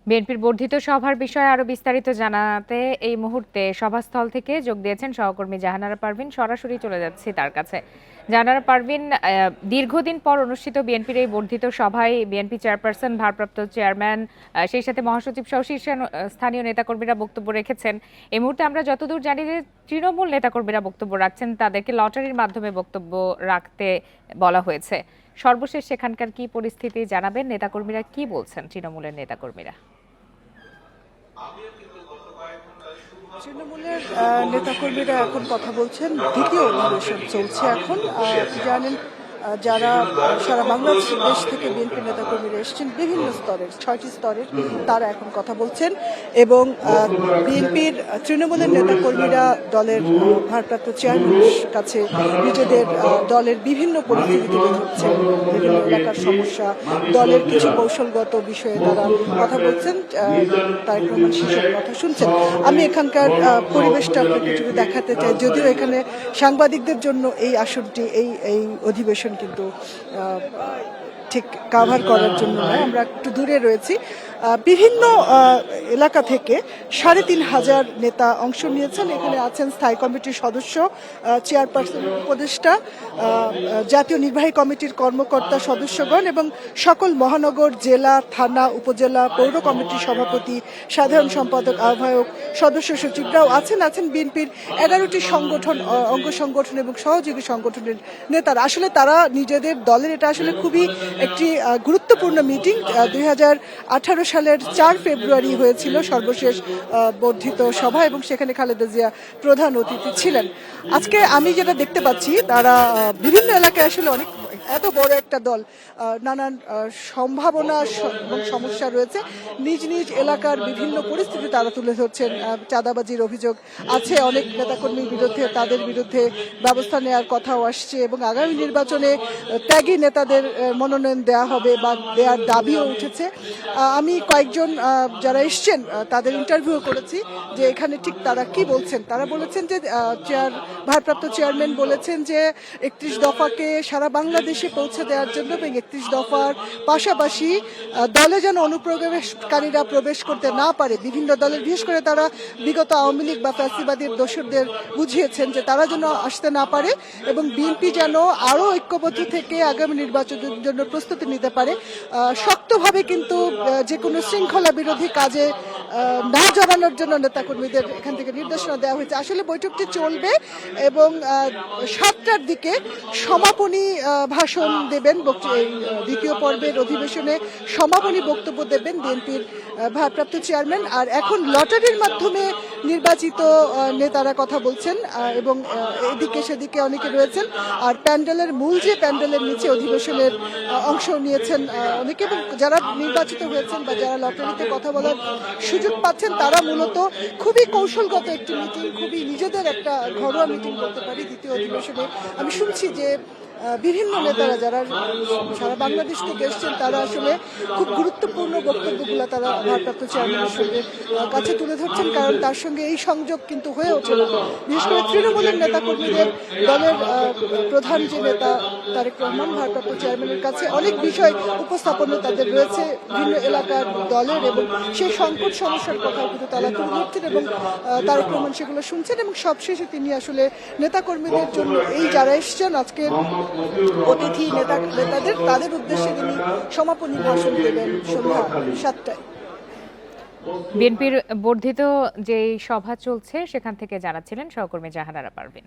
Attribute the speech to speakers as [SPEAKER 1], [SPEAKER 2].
[SPEAKER 1] বিএনপির বর্ধিত সভার বিষয়ে আরো বিস্তারিত জানাতে এই মুহূর্তে সভাস্থল থেকে যোগ দিয়েছেন সহকর্মী জাহানারা পারভীন। সরাসরি চলে যাচ্ছি তার কাছে। জাহানারা পারভীন, দীর্ঘদিন পর অনুষ্ঠিত বিএনপির এই বর্ধিত সভায় বিএনপি চেয়ারপারসন, ভারপ্রাপ্ত চেয়ারম্যান, সেই সাথে মহাসচিব সহ স্থানীয় নেতাকর্মীরা বক্তব্য রেখেছেন। এই মুহূর্তে আমরা যতদূর জানি যে তৃণমূল নেতাকর্মীরা বক্তব্য রাখছেন, তাদেরকে লটারির মাধ্যমে বক্তব্য রাখতে বলা হয়েছে। সর্বশেষ সেখানকার কি পরিস্থিতি জানাবেন? নেতাকর্মীরা কি বলছেন? তৃণমূলের নেতাকর্মীরা
[SPEAKER 2] তৃণমূলের নেতাকর্মীরা এখন কথা বলছেন। দ্বিতীয় অধিবেশন চলছে এখন। জানেন, যারা সারা বাংলাদেশ থেকে বিএনপি নেতাকর্মীরা এসেছেন বিভিন্ন স্তরের, 6টি স্তরের, তারা এখন কথা বলছেন এবং বিএনপির তৃণমূলের নেতাকর্মীরা দলের ভারপ্রাপ্ত চেয়ারম্যানের কাছে নিজেদের দলের বিভিন্ন পরিস্থিতি তুলে ধরছেন, বিভিন্ন এলাকার সমস্যা, দলের কিছু কৌশলগত বিষয়ে তারা কথা বলছেন। তারেক রহমান সেসব কথা শুনছেন। আমি এখানকার পরিবেশটা আপনাকে একটু দেখাতে চাই। যদিও এখানে সাংবাদিকদের জন্য এই আসনটি, এই অধিবেশন কিন্তু ঠিক কাভার করার জন্য নয়, আমরা একটু দূরে রয়েছি। বিভিন্ন এলাকা থেকে 3,500 নেতা অংশ নিয়েছেন। এখানে আছেন স্থায়ী কমিটির সদস্য, চেয়ারপারসন, উপদেষ্টা, জাতীয় নির্বাহী কমিটির কর্মকর্তা, সদস্যগণ এবং সকল মহানগর, জেলা, থানা, উপজেলা, পৌর কমিটির সভাপতি, সাধারণ সম্পাদক, আহ্বায়ক, সদস্য সচিবরাও আছেন। বিএনপির 11টি সংগঠন, অঙ্গ সংগঠন এবং সহযোগী সংগঠনের নেতারা। আসলে তারা নিজেদের দলের, এটা আসলে খুবই একটি গুরুত্বপূর্ণ মিটিং। 2018 সালের 4 ফেব্রুয়ারি হয়েছিল সর্বশেষ বর্ধিত সভা এবং সেখানে খালেদা জিয়া প্রধান অতিথি ছিলেন। আজকে আমি যেটা দেখতে পাচ্ছি, তারা বিভিন্ন এলাকায় আসলে অনেক, এত বড় একটা দল, নানান সম্ভাবনা এবং সমস্যা রয়েছে। নিজ নিজ এলাকার বিভিন্ন পরিস্থিতি তারা তুলে ধরছেন। চাঁদাবাজির অভিযোগ আছে অনেক নেতাকর্মীর বিরুদ্ধে, তাদের বিরুদ্ধে ব্যবস্থা নেওয়ার কথাও আসছে এবং আগামী নির্বাচনে ত্যাগী নেতাদের মনোনয়ন দেওয়া হবে বা দেওয়ার দাবিও উঠেছে। আমি কয়েকজন যারা এসছেন তাদের ইন্টারভিউ করেছি যে এখানে ঠিক তারা কি বলছেন। তারা বলেছেন যে ভারপ্রাপ্ত চেয়ারম্যান বলেছেন যে 31 দফাকে সারা বাংলাদেশে পৌঁছে দেওয়ার জন্য এবং 31 দফার পাশাপাশি দলে যেন অনুপ্রবেশকারীরা প্রবেশ করতে না পারে। বিভিন্ন দলের, বিশেষ করে তারা বিগত আওয়ামী লীগ বা ফ্যাসিবাদীর দোসরদের বুঝিয়েছেন যে তারা যেন আসতে না পারে এবং বিএনপি যেন আরো ঐক্যবদ্ধ থেকে আগামী নির্বাচনের জন্য প্রস্তুতি নিতে পারে। শক্তভাবে কিন্তু যে কোনো শৃঙ্খলা বিরোধী কাজে না জড়ানোর জন্য নেতাকর্মীদের এখান থেকে নির্দেশনা দেওয়া হয়েছে। আসলে বৈঠকটি চলবে এবং 7টার দিকে সমাপনী ভাষণ দেবেন। দ্বিতীয় পর্বের অধিবেশনে সমাপনী বক্তব্য দেবেন বিএনপির ভারপ্রাপ্ত চেয়ারম্যান। আর এখন লটারির মাধ্যমে নির্বাচিত নেতারা কথা বলছেন এবং এদিকে সেদিকে অনেকে রয়েছেন। আর প্যান্ডেলের মূল যে প্যান্ডেলের নিচে অধিবেশনের অংশ নিয়েছেন অনেকে, এবং যারা নির্বাচিত হয়েছেন বা যারা লটারিতে কথা বলার সুযোগ পাচ্ছেন, তারা মূলত খুবই কৌশলগত একটি মিটিং, খুবই নিজেদের একটা ঘরোয়া মিটিং করতে পারি। দ্বিতীয় অধিবেশনে আমি শুনছি যে বিভিন্ন নেতারা যারা সারা বাংলাদেশ থেকে এসছেন, তারা আসলে খুব গুরুত্বপূর্ণ বক্তব্যগুলো তারা ভারপ্রাপ্ত চেয়ারম্যানের সঙ্গে কাছে তুলে ধরছেন, কারণ তার সঙ্গে এই সংযোগ কিন্তু হয়ে ওঠে না। বিশেষ করে তৃণমূলের নেতাকর্মীদের, দলের প্রধান যে নেতা তারেক রহমান, ভারপ্রাপ্ত চেয়ারম্যানের কাছে অনেক বিষয় উপস্থাপন তাদের রয়েছে বিভিন্ন এলাকার দলের, এবং সেই সংকট সমস্যার কথা কিন্তু তারা তুলে ধরছেন এবং তারেক রহমান সেগুলো শুনছেন। এবং সবশেষে তিনি আসলে নেতাকর্মীদের জন্য, এই যারা এসছেন আজকের অতিথি নেতাদের, তাদের উদ্দেশ্যে তিনি সমাপনী ভাষণ দেবেন সন্ধ্যা 7টায়।
[SPEAKER 1] বিএনপির বর্ধিত যে সভা চলছে সেখান থেকে জানাচ্ছিলেন সহকর্মী জাহানারা পারভীন।